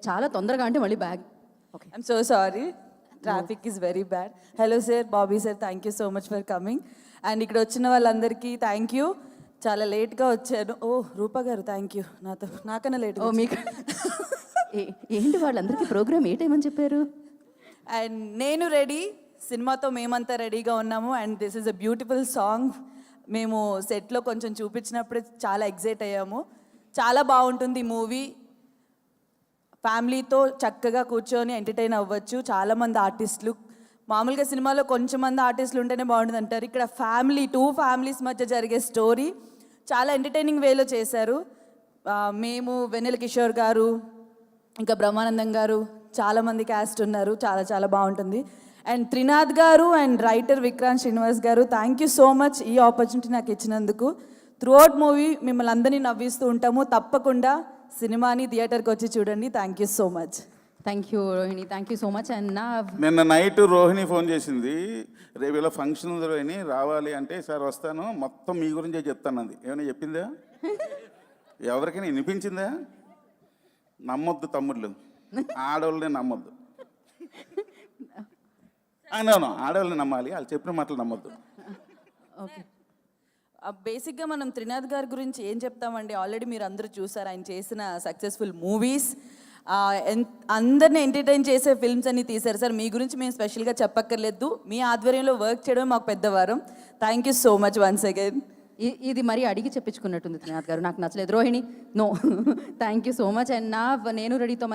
చాలా తొందరగా అంటే మళ్ళీ bag. Okay. I'm so sorry, traffic is very bad. Hello sir, Bobby sir, thank you so much for coming. And ఇక్కడ వచ్చిన వాళ్ళందరికీ థ్యాంక్ యూ. చాలా లేట్గా వచ్చాను. ఓ రూపా గారు థ్యాంక్ యూ, నాకన్నా లేట్. ఓ మీకు ఏంటి వాళ్ళందరికీ ప్రోగ్రామ్ ఏ టైం అని చెప్పారు? అండ్ నేను రెడీ, సినిమాతో మేమంతా రెడీగా ఉన్నాము. And this is a beautiful song. మేము సెట్లో కొంచెం చూపించినప్పుడు చాలా ఎగ్జైట్ అయ్యాము. చాలా బాగుంటుంది ఈ మూవీ. ఫ్యామిలీతో చక్కగా కూర్చొని ఎంటర్టైన్ అవ్వచ్చు. చాలామంది ఆర్టిస్టులు, మామూలుగా సినిమాలో కొంచెం మంది ఆర్టిస్టులు ఉంటేనే బాగుంటుంది అంటారు. ఇక్కడ టూ ఫ్యామిలీస్ మధ్య జరిగే స్టోరీ చాలా ఎంటర్టైనింగ్ వేలో చేశారు. మేము, వెన్నెల కిషోర్ గారు, ఇంకా బ్రహ్మానందం గారు, చాలామంది క్యాస్ట్ ఉన్నారు. చాలా చాలా బాగుంటుంది. అండ్ త్రినాథ్ గారు అండ్ రైటర్ విక్రాంత్ శ్రీనివాస్ గారు, థ్యాంక్ యూ సో మచ్ ఈ ఆపర్చునిటీ నాకు ఇచ్చినందుకు. త్రూఅవుట్ మూవీ మిమ్మల్ని అందరినీ నవ్విస్తూ ఉంటాము. తప్పకుండా సినిమాని థియేటర్కి వచ్చి చూడండి. Thank you so much. Thank you Rohini, thank you so much. And నిన్న నైట్ రోహిణి ఫోన్ చేసింది, రేపు ఇలా ఫంక్షన్ ఉంది రోహిణి రావాలి అంటే, సార్ వస్తాను, మొత్తం మీ గురించే చెప్తానంది. ఏమైనా చెప్పిందా? ఎవరికైనా వినిపించిందా? నమ్మొద్దు తమ్ముళ్ళు, ఆడవాళ్ళని నమ్మొద్దు. అవునవును, ఆడవాళ్ళని నమ్మాలి, వాళ్ళు చెప్పిన మాటలు నమ్మొద్దు. ఓకే, బేసిక్గా మనం త్రినాథ్ గారి గురించి ఏం చెప్తామండి, ఆల్రెడీ మీరు అందరూ చూసారు ఆయన చేసిన సక్సెస్ఫుల్ మూవీస్. అందరిని ఎంటర్టైన్ చేసే ఫిల్మ్స్ అన్ని తీశారు సార్. మీ గురించి మేము స్పెషల్గా చెప్పక్కర్లేదు, మీ ఆధ్వర్యంలో వర్క్ చేయడం మాకు పెద్దవారం. Thank you so much once again. ఇది మరీ అడిగి చెప్పించుకున్నట్టుంది త్రినాథ్ గారు, నాకు నచ్చలేదు. Rohini no, thank you so much. And నేను రెడీతో